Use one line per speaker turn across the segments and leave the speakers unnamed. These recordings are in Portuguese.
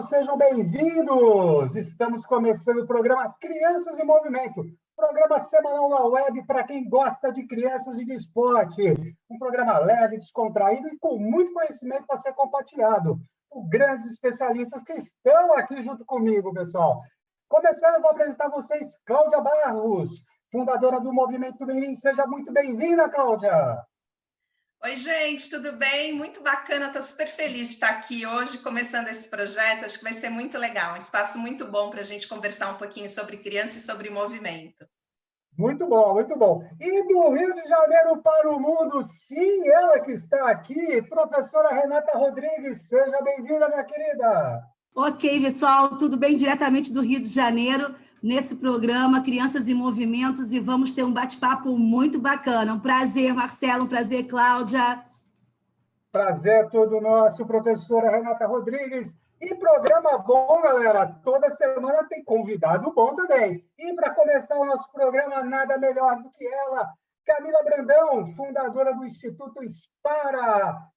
pessoal, sejam bem-vindos! Estamos começando o programa Crianças em Movimento, programa semanal na web para quem gosta de crianças e de esporte. Um programa leve, descontraído e com muito conhecimento para ser compartilhado por grandes especialistas que estão aqui junto comigo, pessoal. Começando, eu vou apresentar a vocês Cláudia Barros, fundadora do Movimento Mirim. Seja muito bem-vinda, Cláudia!
Oi, gente, tudo bem? Muito bacana, estou super feliz de estar aqui hoje, começando esse projeto. Acho que vai ser muito legal, um espaço muito bom para a gente conversar um pouquinho sobre criança e sobre movimento.
Muito bom, muito bom. E do Rio de Janeiro para o mundo, sim, ela que está aqui, professora Renata Rodrigues. Seja bem-vinda, minha querida.
Ok, pessoal, tudo bem? Diretamente do Rio de Janeiro, nesse programa Crianças em Movimentos, e vamos ter um bate-papo muito bacana. Um prazer, Marcelo, um prazer, Cláudia.
Prazer todo nosso, professora Renata Rodrigues. E programa bom, galera. Toda semana tem convidado bom também. E para começar o nosso programa, nada melhor do que ela, Camila Brandão, fundadora do Instituto Spara,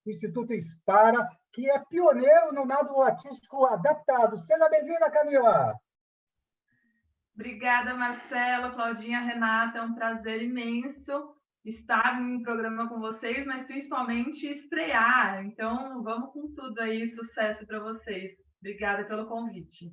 que é pioneiro no nado artístico adaptado. Seja bem-vinda, Camila.
Obrigada, Marcelo, Claudinha, Renata. É um prazer imenso estar em um programa com vocês, mas principalmente estrear. Então, vamos com tudo aí, sucesso para vocês. Obrigada pelo convite.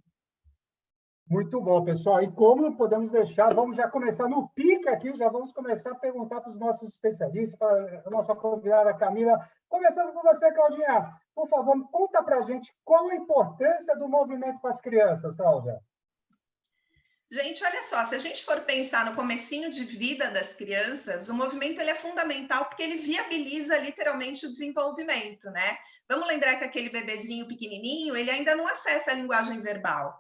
Muito bom, pessoal. E como não podemos deixar, vamos já começar no pique aqui, já vamos começar a perguntar para os nossos especialistas, para a nossa convidada Camila. Começando com você, Claudinha. Por favor, conta para a gente qual a importância do movimento para as crianças, Cláudia.
Gente, olha só, se a gente for pensar no comecinho de vida das crianças, o movimento ele é fundamental porque ele viabiliza literalmente o desenvolvimento, né? Vamos lembrar que aquele bebezinho pequenininho, ele ainda não acessa a linguagem verbal.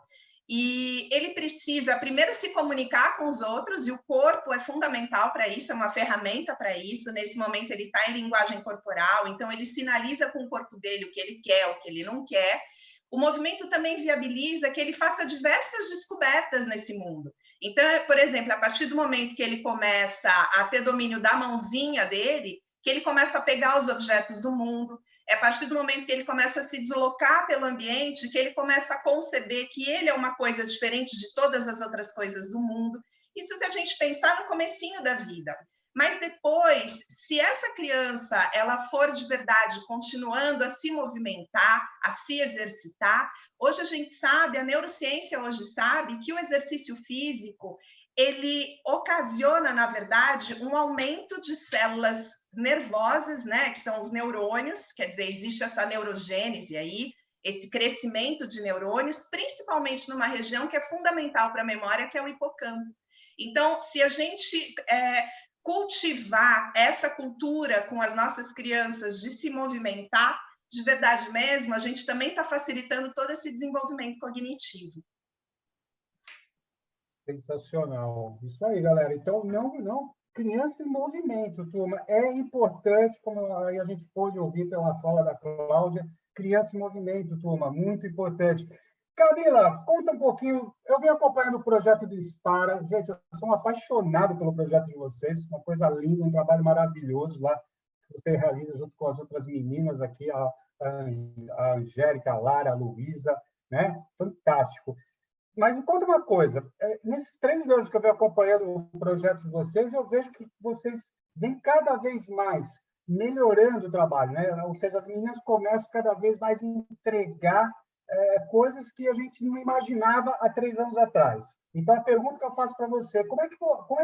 E ele precisa primeiro se comunicar com os outros, e o corpo é fundamental para isso, é uma ferramenta para isso. Nesse momento ele está em linguagem corporal, então ele sinaliza com o corpo dele o que ele quer, o que ele não quer. O movimento também viabiliza que ele faça diversas descobertas nesse mundo. Então, por exemplo, a partir do momento que ele começa a ter domínio da mãozinha dele, que ele começa a pegar os objetos do mundo, é a partir do momento que ele começa a se deslocar pelo ambiente, que ele começa a conceber que ele é uma coisa diferente de todas as outras coisas do mundo. Isso se a gente pensar no comecinho da vida. Mas depois, se essa criança ela for de verdade continuando a se movimentar, a se exercitar, hoje a gente sabe, a neurociência hoje sabe que o exercício físico, ele ocasiona, na verdade, um aumento de células nervosas, né, que são os neurônios, quer dizer, existe essa neurogênese aí, esse crescimento de neurônios, principalmente numa região que é fundamental para a memória, que é o hipocampo. Então, se a gente cultivar essa cultura com as nossas crianças de se movimentar, de verdade mesmo, a gente também está facilitando todo esse desenvolvimento cognitivo.
Sensacional. Isso aí, galera. Então, não, criança em movimento, turma. É importante, como aí a gente pôde ouvir pela fala da Cláudia, criança em movimento, turma, muito importante. Camila, conta um pouquinho. Eu venho acompanhando o projeto do Spara. Gente, eu sou um apaixonado pelo projeto de vocês. Uma coisa linda, um trabalho maravilhoso lá que você realiza junto com as outras meninas aqui, a Angélica, a Lara, a Luísa, né? Fantástico. Mas me conta uma coisa. Nesses 3 anos que eu venho acompanhando o projeto de vocês, eu vejo que vocês vêm cada vez mais melhorando o trabalho, né? Ou seja, as meninas começam cada vez mais a entregar coisas que a gente não imaginava há 3 anos atrás. Então, a pergunta que eu faço para você, como é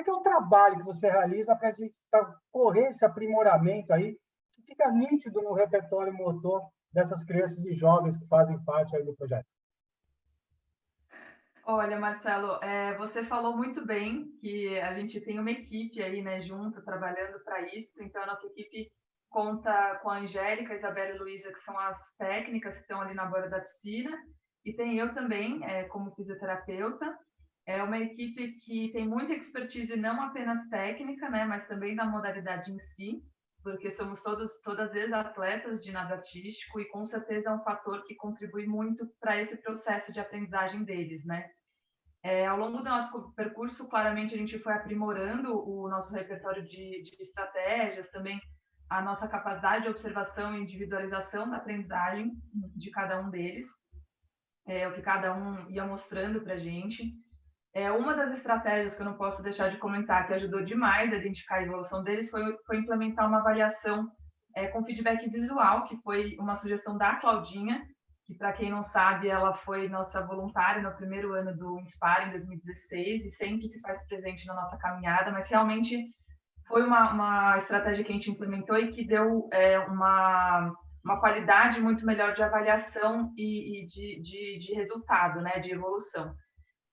que é o trabalho que você realiza para correr esse aprimoramento aí, que fica nítido no repertório motor dessas crianças e jovens que fazem parte aí do projeto?
Olha, Marcelo, você falou muito bem que a gente tem uma equipe aí, né, junto, trabalhando para isso. Então, a nossa equipe conta com a Angélica, a Isabela e a Luísa, que são as técnicas que estão ali na borda da piscina, e tem eu também, como fisioterapeuta. É uma equipe que tem muita expertise, não apenas técnica, né, mas também na modalidade em si, porque somos todas ex-atletas de nado artístico, e com certeza é um fator que contribui muito para esse processo de aprendizagem deles, né? Ao longo do nosso percurso, claramente, a gente foi aprimorando o nosso repertório de estratégias, também a nossa capacidade de observação e individualização da aprendizagem de cada um deles. o que cada um ia mostrando para a gente. Uma das estratégias que eu não posso deixar de comentar, que ajudou demais a identificar a evolução deles, foi implementar uma avaliação com feedback visual, que foi uma sugestão da Claudinha, que, para quem não sabe, ela foi nossa voluntária no primeiro ano do Inspire, em 2016, e sempre se faz presente na nossa caminhada, mas realmente foi uma estratégia que a gente implementou e que deu uma qualidade muito melhor de avaliação e de resultado, né, de evolução.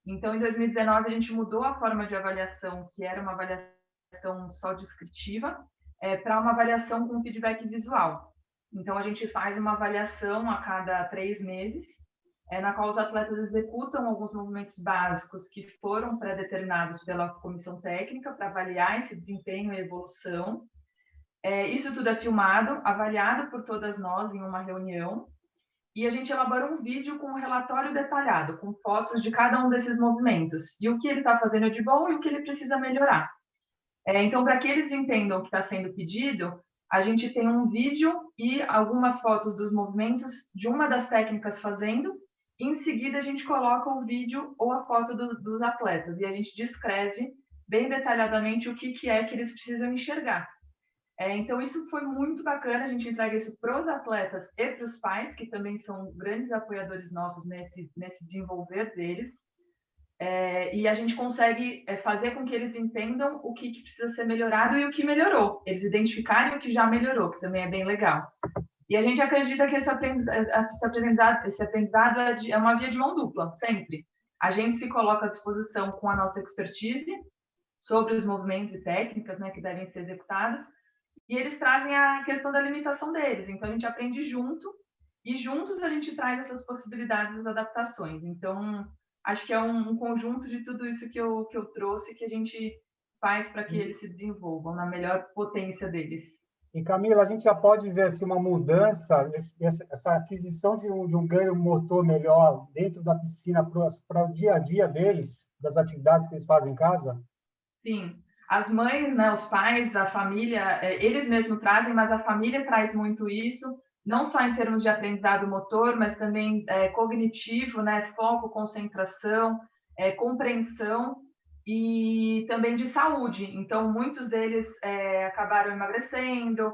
Então, em 2019, a gente mudou a forma de avaliação, que era uma avaliação só descritiva, para uma avaliação com feedback visual. Então, a gente faz uma avaliação a cada 3 meses, na qual os atletas executam alguns movimentos básicos que foram pré-determinados pela comissão técnica para avaliar esse desempenho e evolução. Isso tudo é filmado, avaliado por todas nós em uma reunião, e a gente elabora um vídeo com um relatório detalhado, com fotos de cada um desses movimentos, e o que ele está fazendo de bom e o que ele precisa melhorar. Então, para que eles entendam o que está sendo pedido, a gente tem um vídeo e algumas fotos dos movimentos de uma das técnicas fazendo, e em seguida a gente coloca o vídeo ou a foto dos atletas, e a gente descreve bem detalhadamente o que é que eles precisam enxergar. Então, isso foi muito bacana, a gente entrega isso para os atletas e para os pais, que também são grandes apoiadores nossos nesse desenvolver deles. E a gente consegue fazer com que eles entendam o que precisa ser melhorado e o que melhorou. Eles identificarem o que já melhorou, que também é bem legal. E a gente acredita que esse aprendizado é uma via de mão dupla, sempre. A gente se coloca à disposição com a nossa expertise sobre os movimentos e técnicas, né, que devem ser executados, e eles trazem a questão da limitação deles. Então, a gente aprende junto, e juntos a gente traz essas possibilidades, as adaptações. Então, acho que é um conjunto de tudo isso que eu trouxe, que a gente faz para que eles se desenvolvam na melhor potência deles.
E, Camila, a gente já pode ver assim, uma mudança, essa aquisição de um ganho motor melhor dentro da piscina para o dia a dia deles, das atividades que eles fazem em casa?
Sim. As mães, né, os pais, a família, eles mesmos trazem, mas a família traz muito isso, não só em termos de aprendizado motor, mas também cognitivo, né, foco, concentração, compreensão e também de saúde. Então, muitos deles acabaram emagrecendo,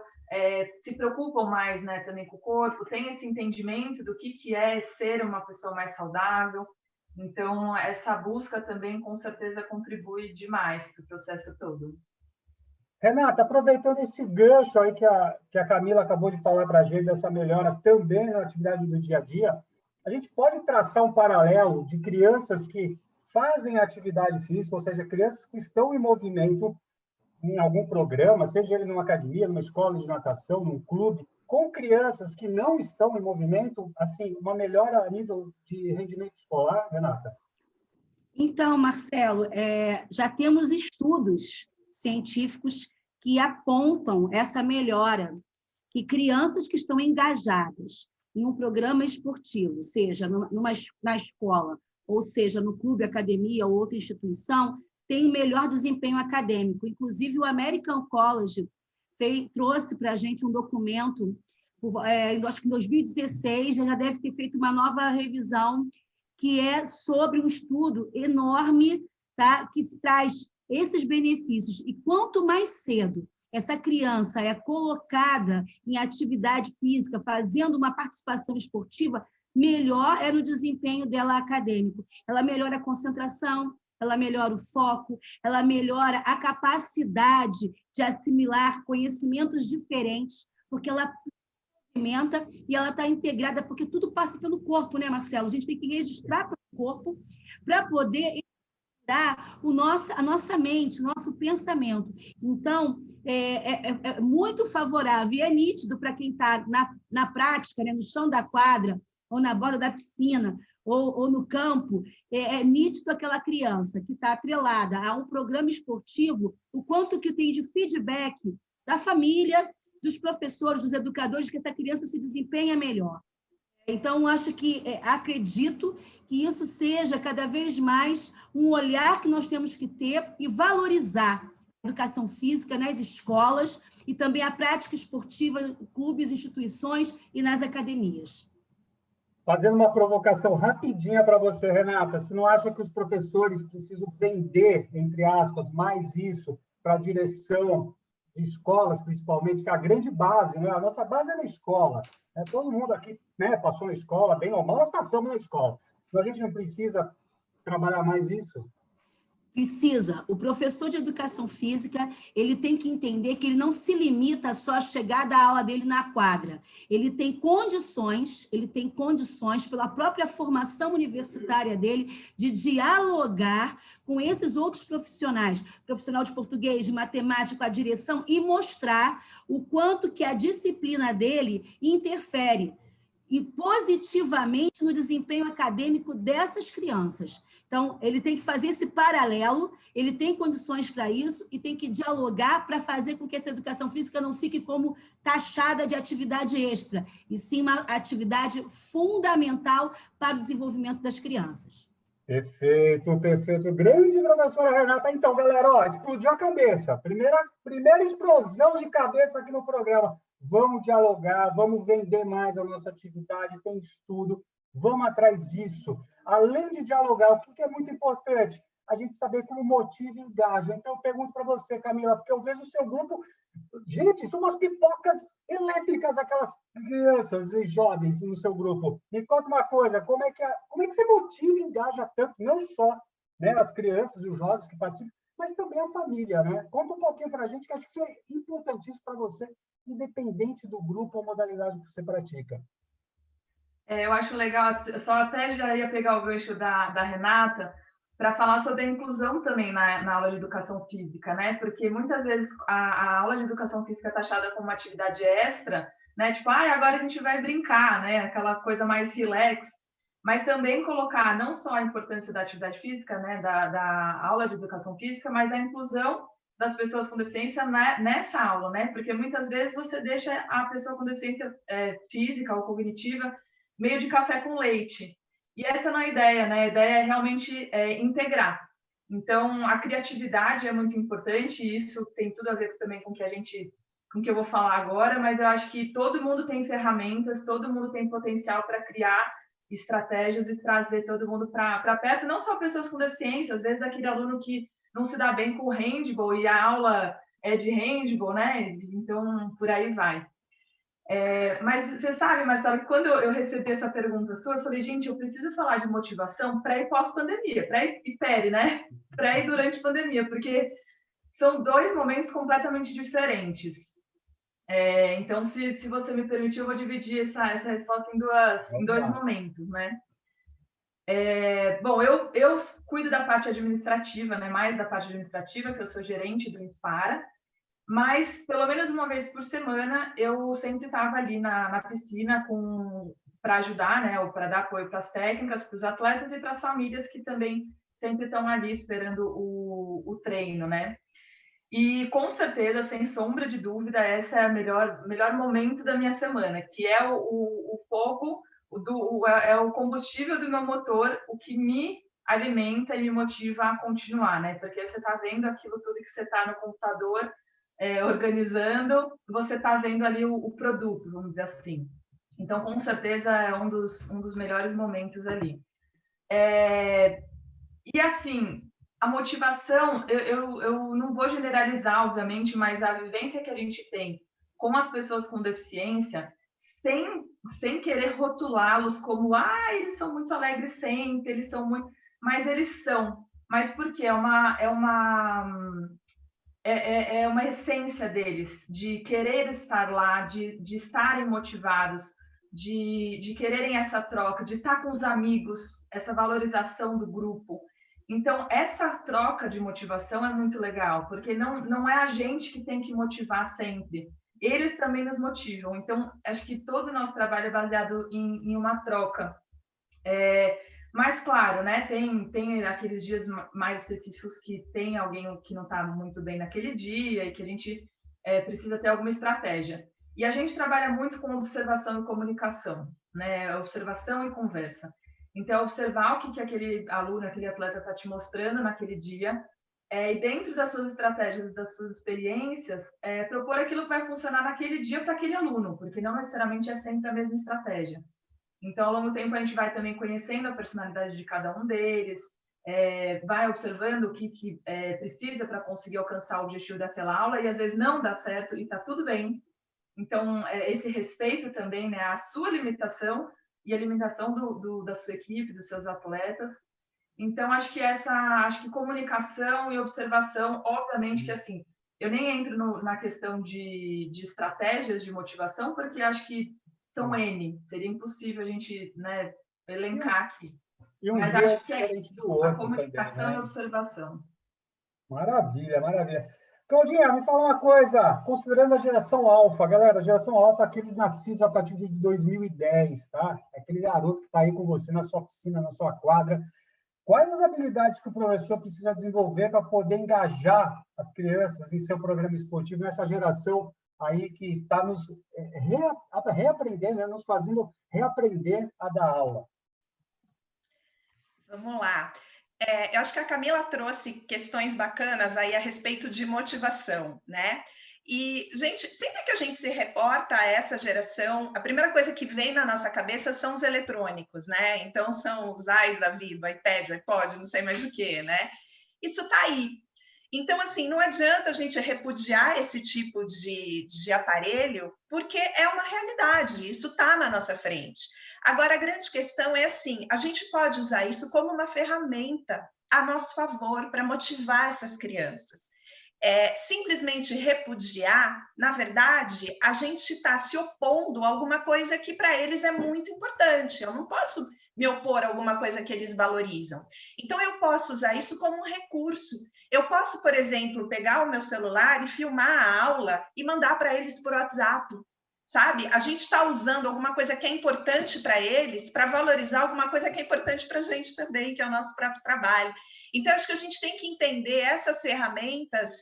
se preocupam mais, né, também com o corpo, têm esse entendimento do que é ser uma pessoa mais saudável. Então, essa busca também, com certeza, contribui demais para o processo todo.
Renata, aproveitando esse gancho aí que a Camila acabou de falar para a gente, dessa melhora também na atividade do dia a dia, a gente pode traçar um paralelo de crianças que fazem atividade física, ou seja, crianças que estão em movimento em algum programa, seja ele numa academia, numa escola de natação, num clube, com crianças que não estão em movimento, assim, uma melhora a nível de rendimento escolar, Renata?
Então, Marcelo, já temos estudos científicos que apontam essa melhora, que crianças que estão engajadas em um programa esportivo, seja na escola, ou seja, no clube, academia ou outra instituição, têm um melhor desempenho acadêmico. Inclusive, o American College trouxe para a gente um documento, acho que em 2016, já deve ter feito uma nova revisão, que é sobre um estudo enorme, tá? Que traz esses benefícios. E quanto mais cedo essa criança é colocada em atividade física, fazendo uma participação esportiva, melhor é no desempenho dela acadêmico. Ela melhora a concentração, ela melhora o foco, ela melhora a capacidade de assimilar conhecimentos diferentes, porque ela alimenta e ela está integrada, porque tudo passa pelo corpo, né, Marcelo? A gente tem que registrar pelo corpo para poder dar a nossa mente, nosso pensamento. Então, é muito favorável e é nítido para quem está na prática, né, no chão da quadra, ou na borda da piscina, ou no campo, é nítido aquela criança que está atrelada a um programa esportivo, o quanto que tem de feedback da família, dos professores, dos educadores, que essa criança se desempenha melhor. Então, acredito que isso seja cada vez mais um olhar que nós temos que ter e valorizar a educação física nas escolas e também a prática esportiva em clubes, instituições e nas academias.
Fazendo uma provocação rapidinha para você, Renata, você não acha que os professores precisam vender, entre aspas, mais isso para a direção de escolas, principalmente, que é a grande base, né? A nossa base é na escola. Né? Todo mundo aqui, né, passou na escola, bem ou mal, nós passamos na escola. Então, a gente não precisa trabalhar mais isso?
Precisa. O professor de educação física, ele tem que entender que ele não se limita só a chegar da aula dele na quadra. Ele tem condições, pela própria formação universitária dele, de dialogar com esses outros profissionais, profissional de português, de matemática, com a direção, e mostrar o quanto que a disciplina dele interfere e positivamente no desempenho acadêmico dessas crianças. Então, ele tem que fazer esse paralelo, ele tem condições para isso e tem que dialogar para fazer com que essa educação física não fique como taxada de atividade extra, e sim uma atividade fundamental para o desenvolvimento das crianças.
Perfeito, perfeito. Grande professora Renata. Então, galera, ó, explodiu a cabeça. Primeira explosão de cabeça aqui no programa. Vamos dialogar, vamos vender mais a nossa atividade, tem estudo, vamos atrás disso. Além de dialogar, o que é muito importante? A gente saber como motiva e engaja. Então, eu pergunto para você, Camila, porque eu vejo o seu grupo... Gente, são umas pipocas elétricas, aquelas crianças e jovens no seu grupo. Me conta uma coisa, como é que você motiva e engaja tanto, não só, né, as crianças e os jovens que participam, mas também a família, né? Conta um pouquinho para a gente, que acho que isso é importantíssimo para você, independente do grupo ou modalidade que você pratica.
Eu acho legal, só até já ia pegar o gancho da Renata para falar sobre a inclusão também na aula de educação física, né? Porque muitas vezes a aula de educação física é taxada como uma atividade extra, né? Tipo, agora a gente vai brincar, né? Aquela coisa mais relax, mas também colocar não só a importância da atividade física, né? Da aula de educação física, mas a inclusão das pessoas com deficiência nessa aula, né? Porque muitas vezes você deixa a pessoa com deficiência física ou cognitiva meio de café com leite. E essa não é a ideia, né? A ideia é realmente integrar. Então, a criatividade é muito importante, e isso tem tudo a ver também com o que eu vou falar agora, mas eu acho que todo mundo tem ferramentas, todo mundo tem potencial para criar estratégias e trazer todo mundo para perto, não só pessoas com deficiência, às vezes aquele aluno que não se dá bem com o handball e a aula é de handball, né? Então, por aí vai. Mas você sabe, Marcelo, que quando eu recebi essa pergunta sua, eu falei, gente, eu preciso falar de motivação pré e pós-pandemia, pré e peri, né? Pré e durante pandemia, porque são dois momentos completamente diferentes. Então, se você me permitir, eu vou dividir essa resposta em dois momentos, né? Bom, eu cuido da parte administrativa, né? Mais da parte administrativa, que eu sou gerente do Inspara, mas pelo menos uma vez por semana eu sempre estava ali na piscina para ajudar, né? Ou para dar apoio para as técnicas, para os atletas e para as famílias que também sempre estão ali esperando o treino, né? E com certeza, sem sombra de dúvida, esse é o melhor momento da minha semana, que é o fogo, é o combustível do meu motor, o que me alimenta e me motiva a continuar, né? Porque você está vendo aquilo tudo que você está no computador organizando, você está vendo ali o produto, vamos dizer assim. Então, com certeza, é um dos melhores momentos ali. E assim, a motivação, eu não vou generalizar, obviamente, mas a vivência que a gente tem com as pessoas com deficiência, sem querer rotulá-los como, eles são muito alegres sempre, eles são muito... Mas eles são. Mas por quê? É uma essência deles, de querer estar lá, de estarem motivados, de quererem essa troca, de estar com os amigos, essa valorização do grupo. Então, essa troca de motivação é muito legal, porque não é a gente que tem que motivar sempre. Eles também nos motivam. Então, acho que todo o nosso trabalho é baseado em uma troca. Mas, claro, né, tem aqueles dias mais específicos que tem alguém que não está muito bem naquele dia e que a gente precisa ter alguma estratégia. E a gente trabalha muito com observação e comunicação, né? Observação e conversa. Então, observar o que aquele aluno, aquele atleta está te mostrando naquele dia, e dentro das suas estratégias, das suas experiências, propor aquilo que vai funcionar naquele dia para aquele aluno, porque não necessariamente é sempre a mesma estratégia. Então, ao longo do tempo, a gente vai também conhecendo a personalidade de cada um deles, vai observando o que precisa para conseguir alcançar o objetivo daquela aula, e às vezes não dá certo, e está tudo bem. Então, esse respeito também, né, à sua limitação e a limitação da sua equipe, dos seus atletas. Então, acho que comunicação e observação, obviamente que assim, eu nem entro na questão de estratégias de motivação, porque acho que são N, seria impossível a gente, né, elencar aqui.
E um
Mas
dia é
acho que é
diferente do outro
a comunicação
também,
e
né?
observação.
Maravilha, maravilha. Claudinha, me fala uma coisa, considerando a geração alfa, galera, a geração alfa, aqueles nascidos a partir de 2010, tá? Aquele garoto que está aí com você na sua piscina, na sua quadra. Quais as habilidades que o professor precisa desenvolver para poder engajar as crianças em seu programa esportivo, nessa geração aí que está nos reaprendendo, né? Nos fazendo reaprender a dar aula?
Vamos lá. Eu acho que a Camila trouxe questões bacanas aí a respeito de motivação, né? E, gente, sempre que a gente se reporta a essa geração, a primeira coisa que vem na nossa cabeça são os eletrônicos, né? Então, são os iPads da vida, o iPad, o iPod, não sei mais o que, né? Isso está aí. Então, assim, não adianta a gente repudiar esse tipo de aparelho, porque é uma realidade, isso está na nossa frente. Agora, a grande questão é assim, a gente pode usar isso como uma ferramenta a nosso favor para motivar essas crianças. Simplesmente repudiar, na verdade, a gente está se opondo a alguma coisa que para eles é muito importante. Eu não posso me opor a alguma coisa que eles valorizam. Então, eu posso usar isso como um recurso. Eu posso, por exemplo, pegar o meu celular e filmar a aula e mandar para eles por WhatsApp. Sabe? A gente está usando alguma coisa que é importante para eles para valorizar alguma coisa que é importante para a gente também, que é o nosso próprio trabalho. Então, acho que a gente tem que entender essas ferramentas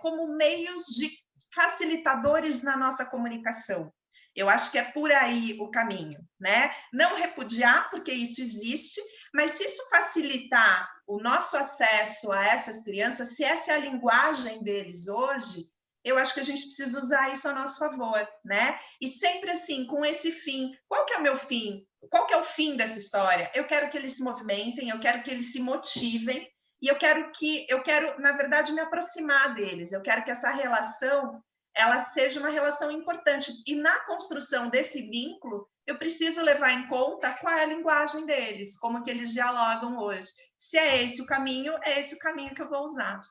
como meios de facilitadores na nossa comunicação. Eu acho que é por aí o caminho, né? Não repudiar, porque isso existe, mas se isso facilitar o nosso acesso a essas crianças, se essa é a linguagem deles hoje, eu acho que a gente precisa usar isso a nosso favor, né? E sempre assim, com esse fim. Qual que é o meu fim? Qual que é o fim dessa história? Eu quero que eles se movimentem, eu quero que eles se motivem, e eu quero, na verdade, me aproximar deles. Eu quero que essa relação, ela seja uma relação importante. E na construção desse vínculo, eu preciso levar em conta qual é a linguagem deles, como que eles dialogam hoje. Se é esse o caminho, é esse o caminho que eu vou usar.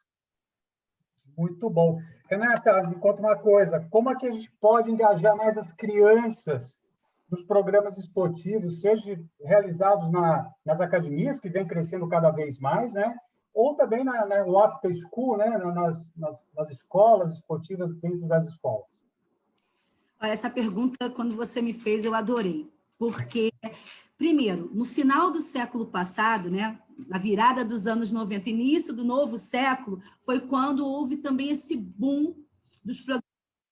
Muito bom. Renata, me conta uma coisa, como é que a gente pode engajar mais as crianças nos programas esportivos, seja realizados nas academias, que vem crescendo cada vez mais, né? Ou também no after school, né? nas escolas esportivas dentro das escolas?
Essa pergunta, quando você me fez, eu adorei. Porque, primeiro, no final do século passado, né, na virada dos anos 90, início do novo século, foi quando houve também esse boom dos programas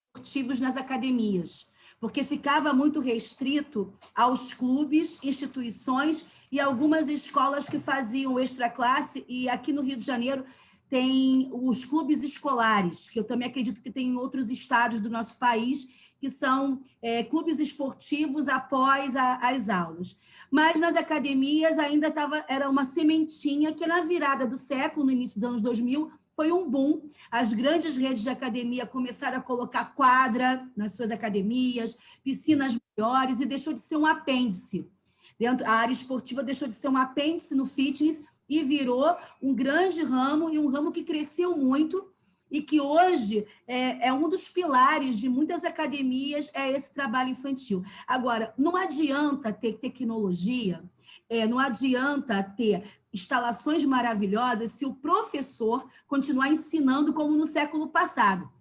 esportivos nas academias, porque ficava muito restrito aos clubes, instituições e algumas escolas que faziam extraclasse, e aqui no Rio de Janeiro tem os clubes escolares, que eu também acredito que tem em outros estados do nosso país, que são clubes esportivos após as aulas. Mas nas academias ainda era uma sementinha que na virada do século, no início dos anos 2000, foi um boom. As grandes redes de academia começaram a colocar quadra nas suas academias, piscinas maiores, e deixou de ser um apêndice. A área esportiva deixou de ser um apêndice no fitness e virou um grande ramo, e um ramo que cresceu muito, e que hoje é um dos pilares de muitas academias, é esse trabalho infantil. Agora, não adianta ter tecnologia, não adianta ter instalações maravilhosas se o professor continuar ensinando como no século passado.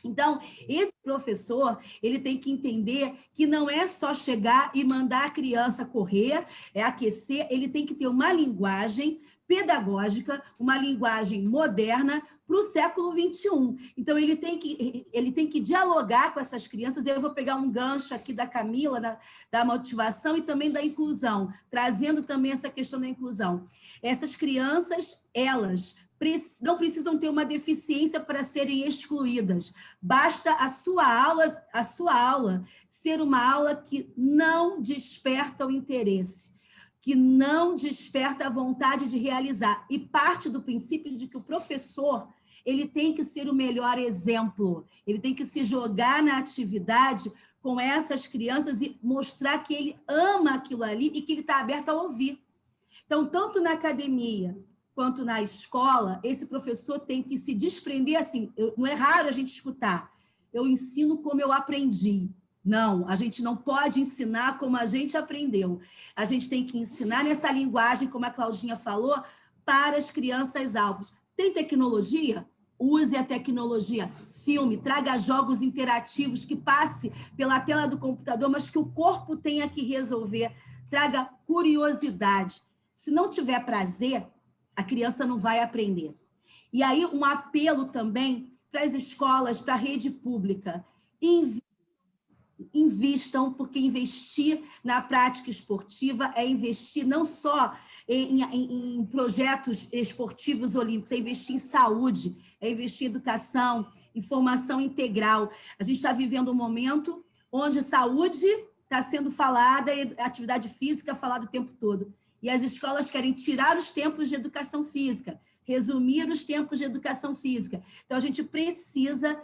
Então, esse professor, ele tem que entender que não é só chegar e mandar a criança correr, aquecer, ele tem que ter uma linguagem pedagógica, uma linguagem moderna para o século XXI. Então, ele tem que dialogar com essas crianças. Eu vou pegar um gancho aqui da Camila, da motivação e também da inclusão, trazendo também essa questão da inclusão. Essas crianças, elas não precisam ter uma deficiência para serem excluídas. Basta a sua aula ser uma aula que não desperta o interesse, que não desperta a vontade de realizar. E parte do princípio de que o professor ele tem que ser o melhor exemplo, ele tem que se jogar na atividade com essas crianças e mostrar que ele ama aquilo ali e que ele está aberto a ouvir. Então, tanto na academia quanto na escola, esse professor tem que se desprender assim. Não é raro a gente escutar. Eu ensino como eu aprendi. Não, a gente não pode ensinar como a gente aprendeu. A gente tem que ensinar nessa linguagem, como a Claudinha falou, para as crianças-alvos. Tem tecnologia? Use a tecnologia. Filme, traga jogos interativos que passe pela tela do computador, mas que o corpo tenha que resolver. Traga curiosidade. Se não tiver prazer, a criança não vai aprender. E aí, um apelo também para as escolas, para a rede pública. Invistam, porque investir na prática esportiva é investir não só em projetos esportivos olímpicos, é investir em saúde, é investir em educação, em formação integral. A gente está vivendo um momento onde saúde está sendo falada e atividade física falada o tempo todo. E as escolas querem tirar os tempos de educação física, resumir os tempos de educação física. Então, a gente precisa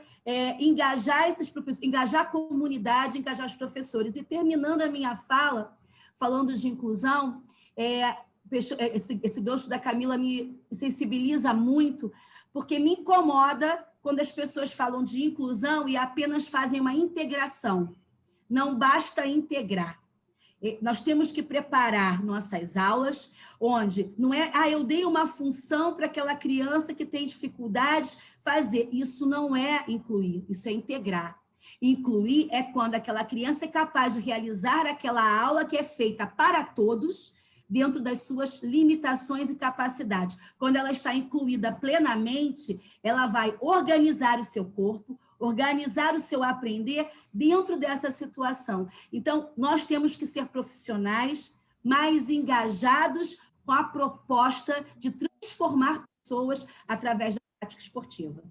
engajar esses professores, engajar a comunidade, engajar os professores. E terminando a minha fala, falando de inclusão, esse gancho da Camila me sensibiliza muito, porque me incomoda quando as pessoas falam de inclusão e apenas fazem uma integração. Não basta integrar. Nós temos que preparar nossas aulas, onde não é, eu dei uma função para aquela criança que tem dificuldades fazer. Isso não é incluir, isso é integrar. Incluir é quando aquela criança é capaz de realizar aquela aula que é feita para todos, dentro das suas limitações e capacidades. Quando ela está incluída plenamente, ela vai organizar o seu corpo, organizar o seu aprender dentro dessa situação. Então, nós temos que ser profissionais mais engajados com a proposta de transformar pessoas através da prática esportiva.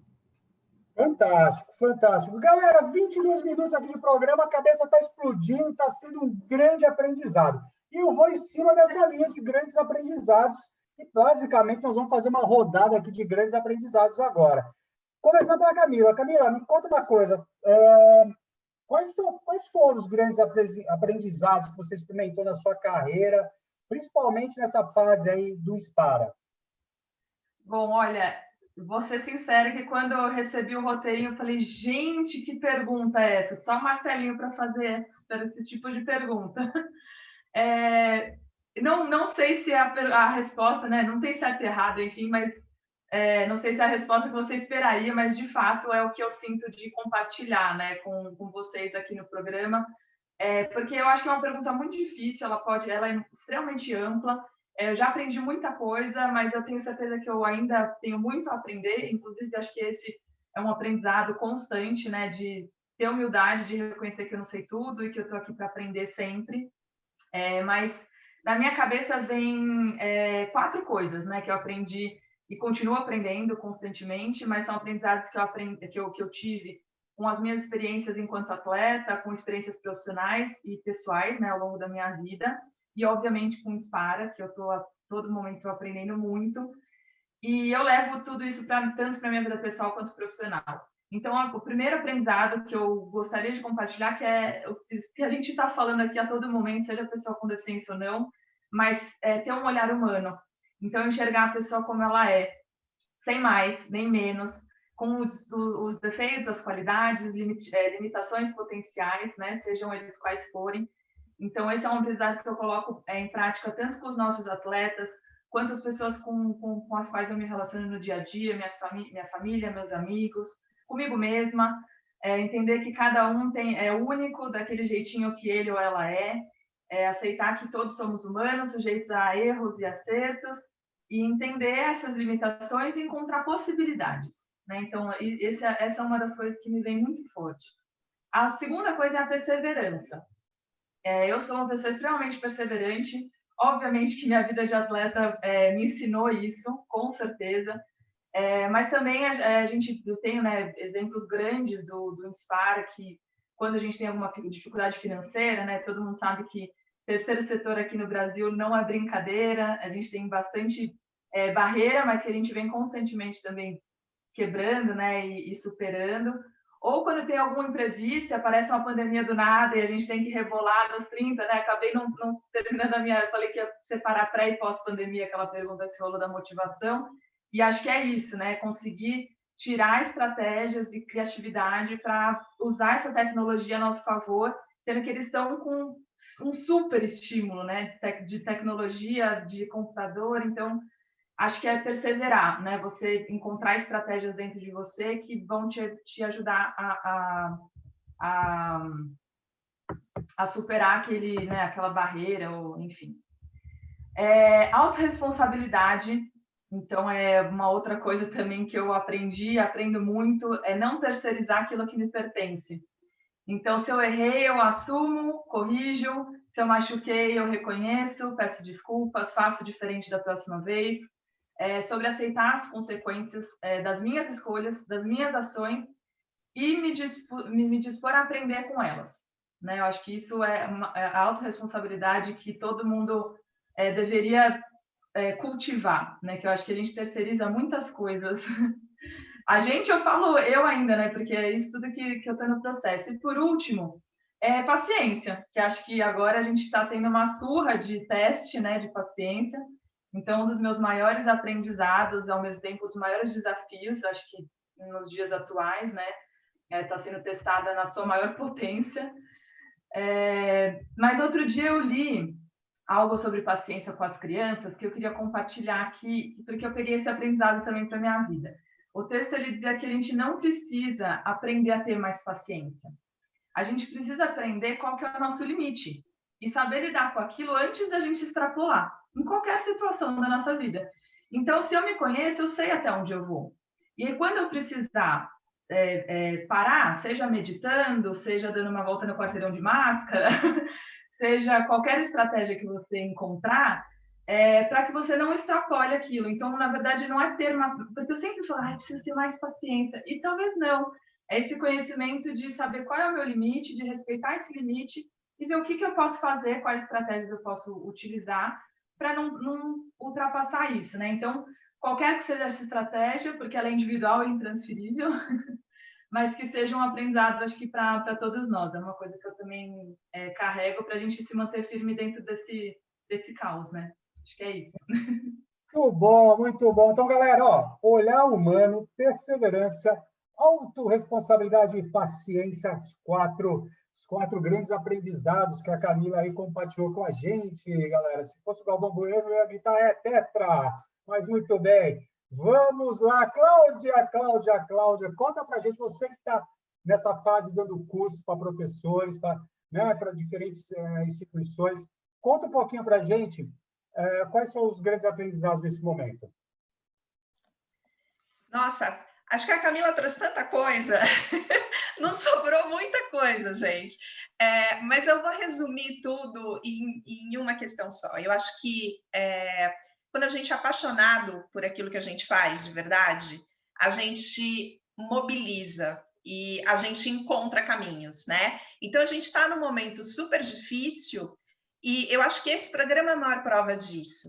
Fantástico, fantástico. Galera, 22 minutos aqui de programa, a cabeça está explodindo, está sendo um grande aprendizado. E eu vou em cima dessa linha de grandes aprendizados, e basicamente nós vamos fazer uma rodada aqui de grandes aprendizados agora. Começando pela Camila. Camila, me conta uma coisa. Quais foram os grandes aprendizados que você experimentou na sua carreira, principalmente nessa fase aí do Inspara?
Bom, olha, vou ser sincera que quando eu recebi o roteiro, eu falei, gente, que pergunta é essa? Só Marcelinho para fazer esse tipo de pergunta. Não sei se a resposta, né? Não tem certo e errado, enfim, mas não sei se é a resposta que você esperaria, mas de fato é o que eu sinto de compartilhar, né, com vocês aqui no programa, porque eu acho que é uma pergunta muito difícil, ela é extremamente ampla. Eu já aprendi muita coisa, mas eu tenho certeza que eu ainda tenho muito a aprender. Inclusive, acho que esse é um aprendizado constante, né, de ter humildade, de reconhecer que eu não sei tudo e que eu estou aqui para aprender sempre. Mas na minha cabeça vem 4 coisas, né, que eu aprendi e continuo aprendendo constantemente, mas são aprendizados que eu tive com as minhas experiências enquanto atleta, com experiências profissionais e pessoais, né, ao longo da minha vida, e obviamente com o Inspara, que eu estou a todo momento aprendendo muito, e eu levo tudo isso tanto para a minha vida pessoal quanto profissional. Então, o primeiro aprendizado que eu gostaria de compartilhar, que é o que a gente está falando aqui a todo momento, seja a pessoa com deficiência ou não, mas ter um olhar humano. Então, enxergar a pessoa como ela é, sem mais, nem menos, com os defeitos, as qualidades, limitações potenciais, né, sejam eles quais forem. Então, esse é um aprendizado que eu coloco em prática tanto com os nossos atletas, quanto as pessoas com as quais eu me relaciono no dia a dia, minha família, meus amigos, comigo mesma, entender que cada um é único daquele jeitinho que ele ou ela aceitar que todos somos humanos, sujeitos a erros e acertos, e entender essas limitações e encontrar possibilidades, né? Então, essa é uma das coisas que me vem muito forte. A segunda coisa é a perseverança. Eu sou uma pessoa extremamente perseverante. Obviamente que minha vida de atleta me ensinou isso, com certeza. Mas também eu tenho, né, exemplos grandes do Inspara, que quando a gente tem alguma dificuldade financeira, né, todo mundo sabe que terceiro setor aqui no Brasil não é brincadeira, a gente tem bastante barreira, mas que a gente vem constantemente também quebrando, né, e superando. Ou quando tem algum imprevisto, aparece uma pandemia do nada e a gente tem que rebolar nos 30, né? Acabei não terminando eu falei que ia separar pré e pós-pandemia, aquela pergunta que rolou da motivação, e acho que é isso, né? Conseguir tirar estratégias e criatividade para usar essa tecnologia a nosso favor, sendo que eles estão com um super estímulo, né? De tecnologia, de computador, então acho que é perseverar, né? Você encontrar estratégias dentro de você que vão te ajudar a superar aquela barreira, ou enfim. Autorresponsabilidade, então é uma outra coisa também que eu aprendo muito, é não terceirizar aquilo que me pertence. Então, se eu errei, eu assumo, corrijo, se eu machuquei, eu reconheço, peço desculpas, faço diferente da próxima vez. Sobre aceitar as consequências das minhas escolhas, das minhas ações e me dispor a aprender com elas. Né? Eu acho que isso é a autorresponsabilidade que todo mundo deveria cultivar, né? Que eu acho que a gente terceiriza muitas coisas. Eu falo eu ainda, né? Porque é isso tudo que eu estou no processo. E por último, paciência, que acho que agora a gente está tendo uma surra de teste, né? De paciência. Então, um dos meus maiores aprendizados, ao mesmo tempo, os maiores desafios, acho que nos dias atuais, né, está sendo testada na sua maior potência. Mas outro dia eu li algo sobre paciência com as crianças que eu queria compartilhar aqui, porque eu peguei esse aprendizado também para a minha vida. O texto ele dizia que a gente não precisa aprender a ter mais paciência. A gente precisa aprender qual que é o nosso limite e saber lidar com aquilo antes da gente extrapolar, em qualquer situação da nossa vida. Então, se eu me conheço, eu sei até onde eu vou. E aí, quando eu precisar parar, seja meditando, seja dando uma volta no quarteirão de máscara, seja qualquer estratégia que você encontrar, para que você não extrapole aquilo. Então, na verdade, não é ter mais... Porque eu sempre falo, preciso ter mais paciência. E talvez não. É esse conhecimento de saber qual é o meu limite, de respeitar esse limite e ver o que eu posso fazer, quais estratégias eu posso utilizar para não ultrapassar isso, né? Então, qualquer que seja essa estratégia, porque ela é individual e intransferível, mas que seja um aprendizado, acho que para todos nós. É uma coisa que eu também carrego para a gente se manter firme dentro desse caos, né? Acho que é isso.
Muito bom, muito bom. Então, galera, olhar humano, perseverança, autorresponsabilidade e paciência, os quatro grandes aprendizados que a Camila aí compartilhou com a gente, galera. Se fosse o Galvão Bueno, eu ia gritar, tetra! Mas muito bem. Vamos lá, Cláudia, conta para a gente, você que está nessa fase dando curso para professores, para diferentes instituições, conta um pouquinho para a gente quais são os grandes aprendizados desse momento.
Nossa, acho que a Camila trouxe tanta coisa, não sobrou muita coisa, gente. Mas eu vou resumir tudo em uma questão só. Eu acho que quando a gente é apaixonado por aquilo que a gente faz de verdade, a gente mobiliza e a gente encontra caminhos, né? Então, a gente está num momento super difícil e eu acho que esse programa é a maior prova disso.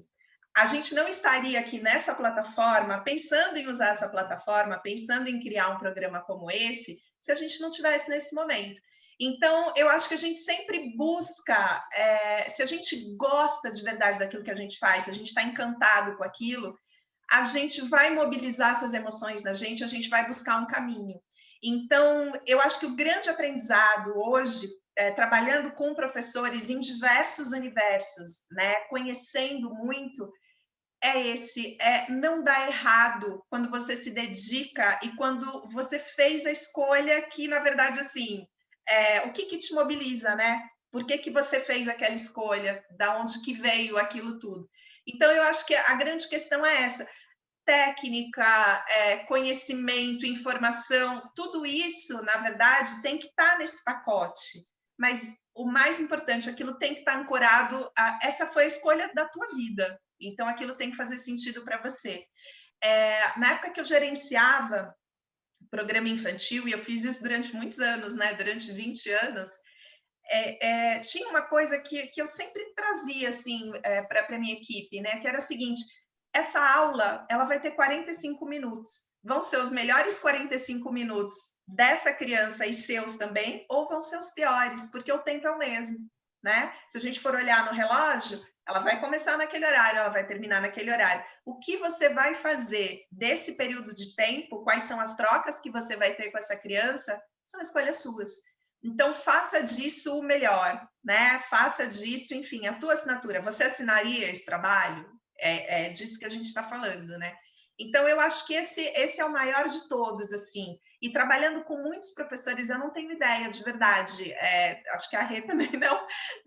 A gente não estaria aqui nessa plataforma, pensando em usar essa plataforma, pensando em criar um programa como esse, se a gente não tivesse nesse momento. Então, eu acho que a gente sempre busca, se a gente gosta de verdade daquilo que a gente faz, se a gente está encantado com aquilo, a gente vai mobilizar essas emoções na gente, a gente vai buscar um caminho. Então, eu acho que o grande aprendizado hoje, trabalhando com professores em diversos universos, né, conhecendo muito, não dá errado quando você se dedica e quando você fez a escolha que, na verdade, assim, o que te mobiliza, né? Por que você fez aquela escolha? Da onde que veio aquilo tudo? Então, eu acho que a grande questão é essa. Técnica, conhecimento, informação, tudo isso, na verdade, tem que estar nesse pacote. Mas o mais importante, aquilo tem que estar ancorado essa foi a escolha da tua vida. Então, aquilo tem que fazer sentido para você. Na época que eu gerenciava programa infantil, e eu fiz isso durante muitos anos, né? Durante 20 anos, tinha uma coisa que eu sempre trazia assim, para a minha equipe, né? Que era a seguinte: essa aula ela vai ter 45 minutos. Vão ser os melhores 45 minutos dessa criança e seus também, ou vão ser os piores, porque o tempo é o mesmo, né? Se a gente for olhar no relógio, ela vai começar naquele horário, ela vai terminar naquele horário. O que você vai fazer desse período de tempo, quais são as trocas que você vai ter com essa criança, são escolhas suas. Então, faça disso o melhor, né? Faça disso, enfim, a tua assinatura. Você assinaria esse trabalho? É disso que a gente está falando, né? Então, eu acho que esse é o maior de todos, assim. E trabalhando com muitos professores, eu não tenho ideia, de verdade. Acho que a Rê também não.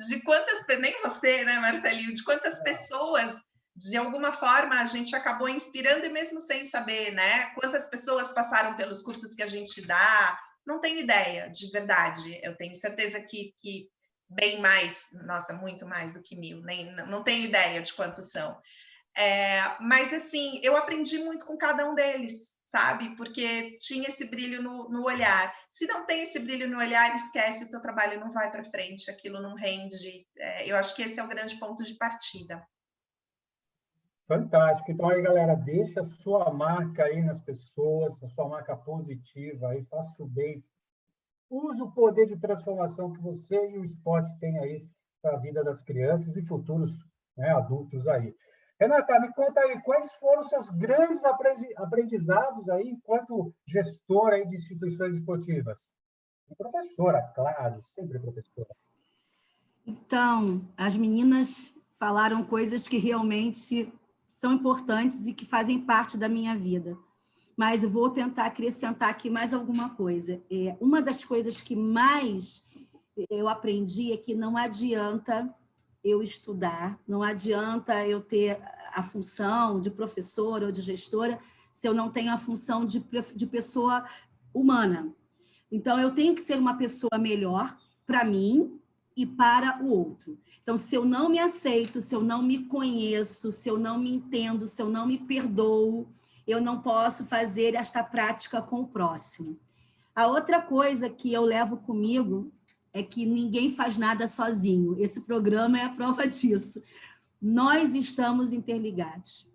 De quantas, nem você, né, Marcelinho? De quantas pessoas, de alguma forma, a gente acabou inspirando, e mesmo sem saber, né? Quantas pessoas passaram pelos cursos que a gente dá. Não tenho ideia, de verdade. Eu tenho certeza que bem mais, nossa, muito mais do que 1000. Não tenho ideia de quantos são. Mas, assim, eu aprendi muito com cada um deles, sabe? Porque tinha esse brilho no olhar. Se não tem esse brilho no olhar, esquece, o teu trabalho não vai para frente, aquilo não rende. Eu acho que esse é o grande ponto de partida.
Fantástico. Então, aí, galera, deixa a sua marca aí nas pessoas, a sua marca positiva, aí, faça o bem. Use o poder de transformação que você e o esporte têm aí para a vida das crianças e futuros, né, adultos aí. Renata, me conta aí, quais foram os seus grandes aprendizados aí enquanto gestora aí de instituições esportivas? E professora, claro, sempre professora.
Então, as meninas falaram coisas que realmente são importantes e que fazem parte da minha vida. Mas eu vou tentar acrescentar aqui mais alguma coisa. Uma das coisas que mais eu aprendi é que não adianta eu estudar, não adianta eu ter a função de professora ou de gestora se eu não tenho a função de pessoa humana. Então, eu tenho que ser uma pessoa melhor para mim e para o outro. Então, se eu não me aceito, se eu não me conheço, se eu não me entendo, se eu não me perdoo, eu não posso fazer esta prática com o próximo. A outra coisa que eu levo comigo é que ninguém faz nada sozinho. Esse programa é a prova disso. Nós estamos interligados.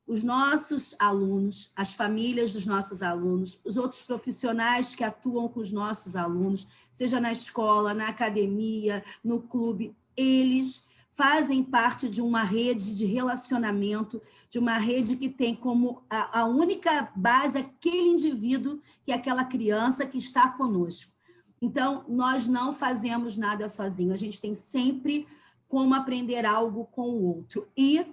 Os nossos alunos, as famílias dos nossos alunos, os outros profissionais que atuam com os nossos alunos, seja na escola, na academia, no clube, eles fazem parte de uma rede de relacionamento, de uma rede que tem como a única base aquele indivíduo, que é aquela criança que está conosco. Então, nós não fazemos nada sozinho, a gente tem sempre como aprender algo com o outro. E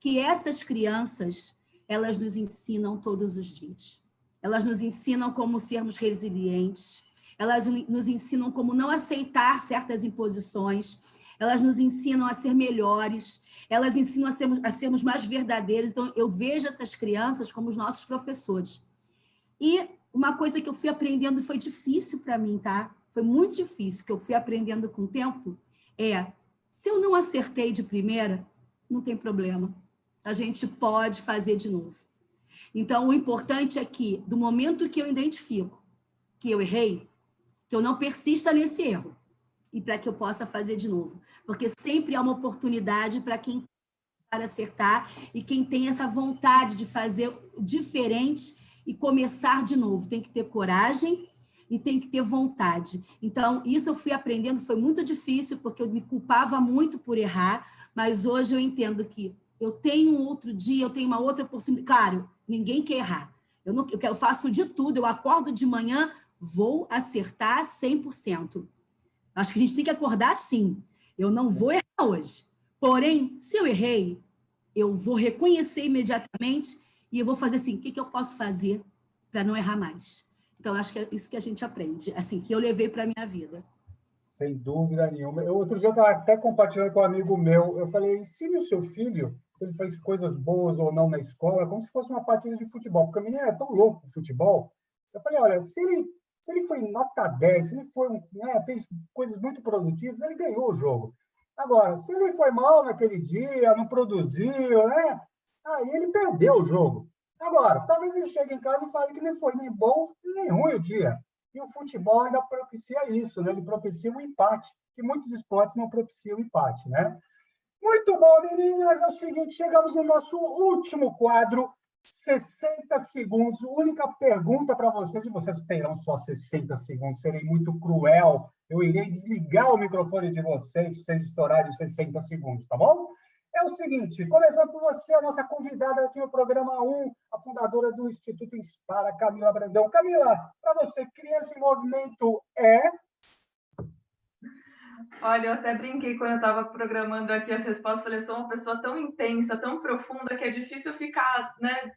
que essas crianças, elas nos ensinam todos os dias. Elas nos ensinam como sermos resilientes, elas nos ensinam como não aceitar certas imposições, elas nos ensinam a ser melhores, elas ensinam a sermos mais verdadeiros. Então, eu vejo essas crianças como os nossos professores. E uma coisa que eu fui aprendendo, foi difícil para mim, tá? Foi muito difícil, que eu fui aprendendo com o tempo, se eu não acertei de primeira, não tem problema. A gente pode fazer de novo. Então, o importante é que, do momento que eu identifico que eu errei, que eu não persista nesse erro, e para que eu possa fazer de novo. Porque sempre há uma oportunidade para quem quer acertar e quem tem essa vontade de fazer diferente e começar de novo. Tem que ter coragem e tem que ter vontade. Então, isso eu fui aprendendo, foi muito difícil, porque eu me culpava muito por errar, mas hoje eu entendo que eu tenho um outro dia, eu tenho uma outra oportunidade. Claro, ninguém quer errar. Eu faço de tudo, eu acordo de manhã, vou acertar 100%. Acho que a gente tem que acordar assim. Eu não vou errar hoje. Porém, se eu errei, eu vou reconhecer imediatamente e eu vou fazer assim, o que eu posso fazer para não errar mais? Então, acho que é isso que a gente aprende, assim, que eu levei para a minha vida.
Sem dúvida nenhuma. Outro dia eu estava até compartilhando com um amigo meu, eu falei, ensine o seu filho, se ele faz coisas boas ou não na escola, como se fosse uma partida de futebol, porque o menino é tão louco com futebol. Eu falei, olha, se ele foi nota 10, se ele fez coisas muito produtivas, ele ganhou o jogo. Agora, se ele foi mal naquele dia, não produziu, aí ele perdeu o jogo. Agora, talvez ele chegue em casa e fale que não foi nem bom nem ruim o dia. E o futebol ainda propicia isso, né? Ele propicia um empate, que muitos esportes não propiciam empate, né? Muito bom, meninas. É o seguinte, chegamos no nosso último quadro, 60 segundos. Única pergunta para vocês, e vocês terão só 60 segundos, serei muito cruel. Eu irei desligar o microfone de vocês se vocês estourarem os 60 segundos, tá bom? É o seguinte, começando por você, a nossa convidada aqui no programa 1, a fundadora do Instituto Inspara, Camila Brandão. Camila, para você, Criança em Movimento é...
Olha, eu até brinquei quando eu estava programando aqui as respostas, falei, sou uma pessoa tão intensa, tão profunda, que é difícil ficar, né?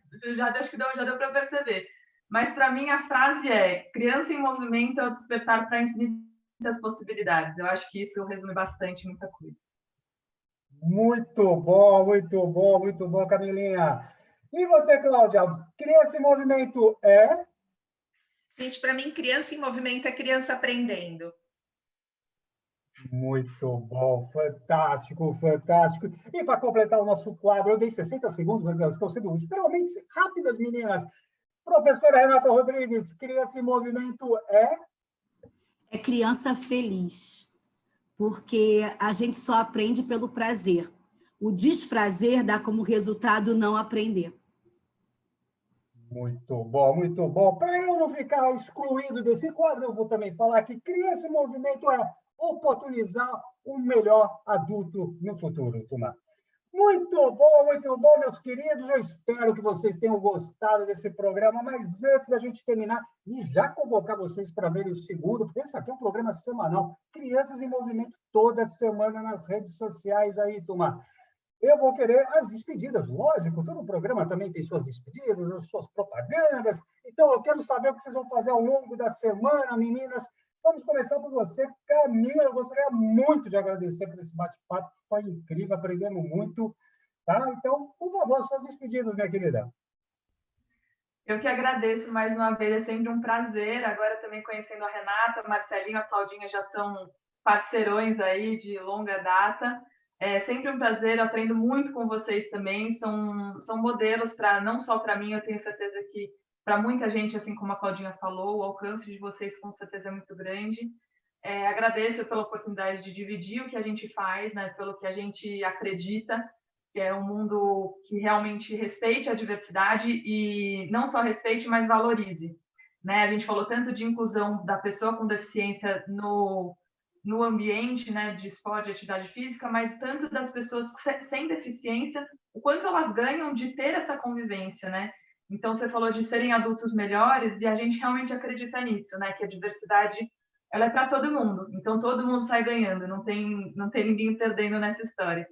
Acho que já deu para perceber. Mas, para mim, a frase é: criança em movimento é o despertar para infinitas possibilidades. Eu acho que isso resume bastante muita coisa.
Muito bom, muito bom, muito bom, Camilinha. E você, Cláudia? Criança em Movimento é...
Gente, para mim, criança em movimento é criança aprendendo.
Muito bom, fantástico, fantástico. E para completar o nosso quadro, eu dei 60 segundos, mas elas estão sendo extremamente rápidas, meninas. Professora Renata Rodrigues, Criança em Movimento é...
É criança feliz, porque a gente só aprende pelo prazer. O desprazer dá como resultado não aprender.
Muito bom, muito bom. Para eu não ficar excluído desse quadro, eu vou também falar que Criança em Movimento é oportunizar um melhor adulto no futuro, turma. Muito bom, meus queridos. Eu espero que vocês tenham gostado desse programa, mas antes da gente terminar, e já convocar vocês para verem o segundo, porque esse aqui é um programa semanal, Crianças em Movimento, toda semana nas redes sociais aí, turma. Eu vou querer as despedidas, lógico, todo programa também tem suas despedidas, as suas propagandas, então eu quero saber o que vocês vão fazer ao longo da semana, meninas. Vamos começar por você, Camila. Eu gostaria muito de agradecer por esse bate-papo, foi incrível, aprendemos muito. Tá? Então, por favor, suas despedidas, minha querida.
Eu que agradeço mais uma vez, é sempre um prazer. Agora também conhecendo a Renata, a Marcelinho, a Claudinha já são parceirões aí de longa data. É sempre um prazer, eu aprendo muito com vocês também. São modelos para não só para mim, eu tenho certeza que para muita gente, assim como a Claudinha falou, o alcance de vocês com certeza é muito grande. Agradeço pela oportunidade de dividir o que a gente faz, né, pelo que a gente acredita, que é um mundo que realmente respeite a diversidade e não só respeite, mas valorize. Né? A gente falou tanto de inclusão da pessoa com deficiência no ambiente, né, de esporte e atividade física, mas tanto das pessoas sem deficiência, o quanto elas ganham de ter essa convivência, né? Então, você falou de serem adultos melhores, e a gente realmente acredita nisso, né? Que a diversidade, ela é para todo mundo. Então, todo mundo sai ganhando, não tem ninguém perdendo nessa história.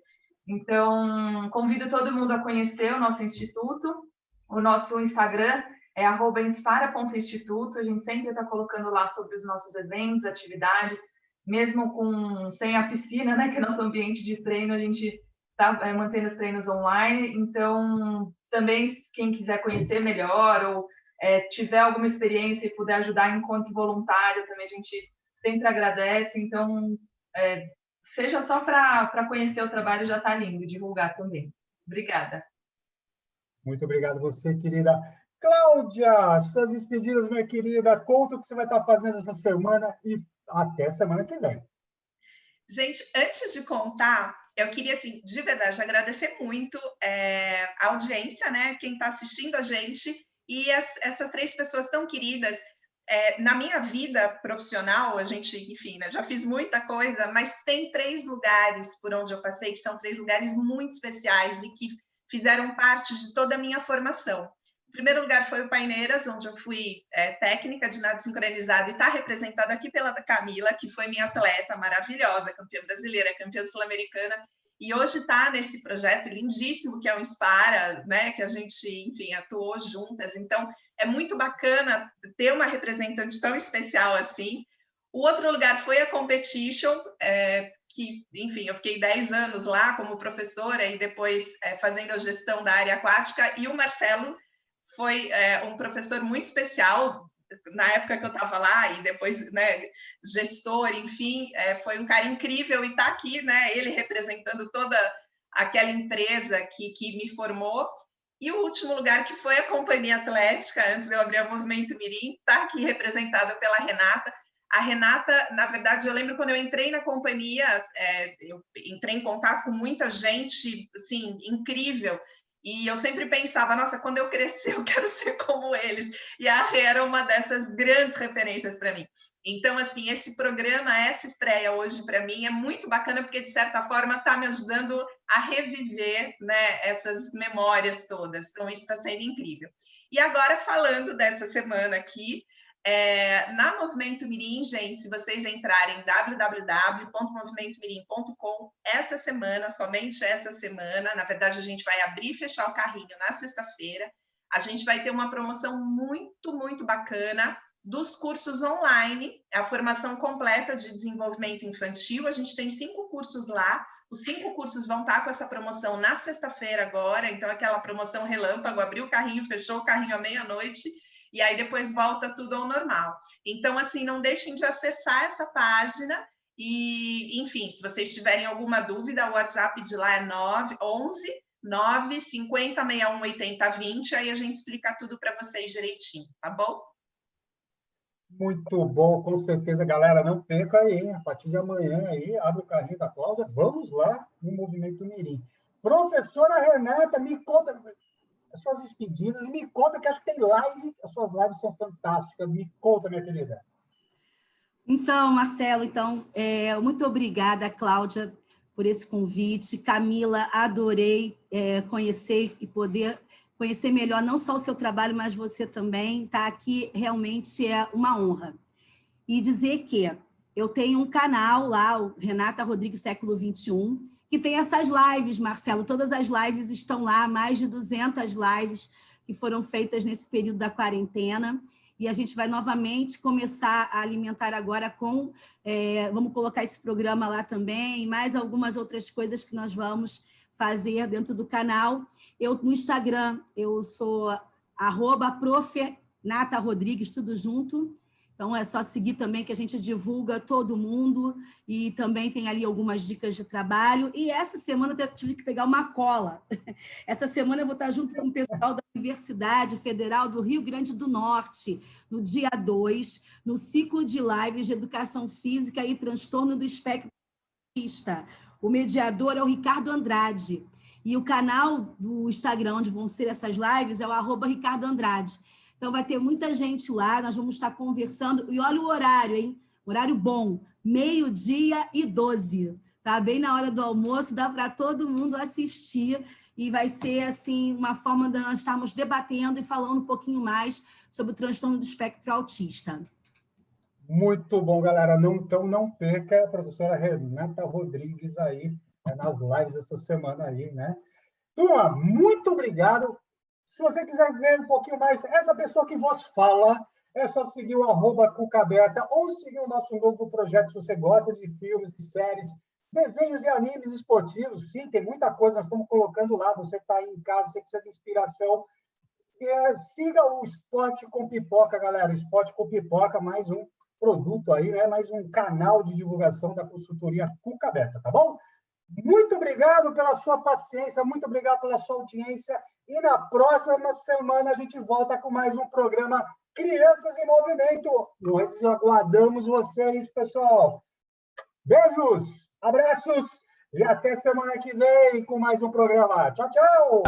Então, convido todo mundo a conhecer o nosso instituto. O nosso Instagram é @inspara.instituto. A gente sempre está colocando lá sobre os nossos eventos, atividades, mesmo sem a piscina, né, que é nosso ambiente de treino, a gente está mantendo os treinos online. Então, também, quem quiser conhecer melhor ou tiver alguma experiência e puder ajudar enquanto voluntário, também a gente sempre agradece. Então, seja só para conhecer o trabalho, já está lindo, divulgar também. Obrigada.
Muito obrigado você, querida. Cláudia, suas despedidas, minha querida. Conta o que você vai estar fazendo essa semana e até semana que vem.
Gente, antes de contar, eu queria, assim, de verdade, agradecer muito a audiência, né? Quem está assistindo a gente e essas 3 pessoas tão queridas. Na minha vida profissional, a gente, enfim, né, já fiz muita coisa, mas tem 3 lugares por onde eu passei, que são 3 lugares muito especiais e que fizeram parte de toda a minha formação. O primeiro lugar foi o Paineiras, onde eu fui técnica de nado sincronizado, e está representado aqui pela Camila, que foi minha atleta maravilhosa, campeã brasileira, campeã sul-americana, e hoje está nesse projeto lindíssimo que é o Inspara, né, que a gente, enfim, atuou juntas. Então, é muito bacana ter uma representante tão especial assim. O outro lugar foi a Competition, que, enfim, eu fiquei 10 anos lá como professora e depois fazendo a gestão da área aquática, e o Marcelo foi um professor muito especial na época que eu estava lá, e depois, né, gestor, enfim, foi um cara incrível, e está aqui, né, ele representando toda aquela empresa que me formou. E o último lugar, que foi a Companhia Atlética, antes de eu abrir o Movimento Mirim, está aqui representada pela Renata. A Renata, na verdade, eu lembro quando eu entrei na companhia, eu entrei em contato com muita gente, assim, incrível, e eu sempre pensava, nossa, quando eu crescer, eu quero ser como eles. E a Rê era uma dessas grandes referências para mim. Então, assim, esse programa, essa estreia hoje para mim é muito bacana, porque, de certa forma, está me ajudando a reviver, né, essas memórias todas. Então, isso está sendo incrível. E agora, falando dessa semana aqui, na Movimento Mirim, gente, se vocês entrarem em www.movimentomirim.com, essa semana, somente essa semana, na verdade, a gente vai abrir e fechar o carrinho na sexta-feira, a gente vai ter uma promoção muito, muito bacana dos cursos online, a formação completa de desenvolvimento infantil. A gente tem 5 cursos lá, os 5 cursos vão estar com essa promoção na sexta-feira agora, então aquela promoção relâmpago, abriu o carrinho, fechou o carrinho à meia-noite, e aí depois volta tudo ao normal. Então, assim, não deixem de acessar essa página e, enfim, se vocês tiverem alguma dúvida, o WhatsApp de lá é 11 950 61 80 20, aí a gente explica tudo para vocês direitinho, tá bom?
Muito bom, com certeza, galera. Não perca aí, hein? A partir de amanhã aí, abre o carrinho da Cláudia. Vamos lá no Movimento Mirim. Professora Renata, me conta as suas despedidas, me conta que acho que tem live, as suas lives são fantásticas. Me conta, minha querida.
Então, Marcelo, muito obrigada, Cláudia, por esse convite. Camila, adorei conhecer e poder conhecer melhor não só o seu trabalho, mas você também. Estar aqui realmente é uma honra. E dizer que eu tenho um canal lá, o Renata Rodrigues Século XXI, que tem essas lives, Marcelo. Todas as lives estão lá, mais de 200 lives que foram feitas nesse período da quarentena. E a gente vai novamente começar a alimentar agora com... vamos colocar esse programa lá também, e mais algumas outras coisas que nós vamos fazer dentro do canal. No Instagram, eu sou @prof.nata_rodrigues, tudo junto. Então, é só seguir também, que a gente divulga todo mundo, e também tem ali algumas dicas de trabalho. E essa semana eu tive que pegar uma cola. Essa semana eu vou estar junto com o pessoal da Universidade Federal do Rio Grande do Norte, no dia 2, no ciclo de lives de Educação Física e Transtorno do Espectro Autista. O mediador é o Ricardo Andrade. E o canal do Instagram, onde vão ser essas lives, é o @Ricardo Andrade. Então, vai ter muita gente lá, nós vamos estar conversando. E olha o horário, hein? Horário bom, 12:00. Tá bem na hora do almoço, dá para todo mundo assistir. E vai ser, assim, uma forma de nós estarmos debatendo e falando um pouquinho mais sobre o transtorno do espectro autista.
Muito bom, galera. Então, não perca a professora Renata Rodrigues aí nas lives essa semana aí, né? Turma, muito obrigado. Se você quiser ver um pouquinho mais, essa pessoa que vos fala, é só seguir o @cucaberta ou seguir o nosso novo projeto, se você gosta de filmes, de séries, desenhos e animes esportivos. Sim, tem muita coisa, nós estamos colocando lá. Você está aí em casa, você precisa de inspiração. Siga o Esporte com Pipoca, galera. Esporte com Pipoca, mais um produto aí, né? Mais um canal de divulgação da consultoria Cucaberta, tá bom? Muito obrigado pela sua paciência, muito obrigado pela sua audiência. E na próxima semana a gente volta com mais um programa Crianças em Movimento. Nós aguardamos vocês, pessoal. Beijos, abraços e até semana que vem com mais um programa. Tchau, tchau!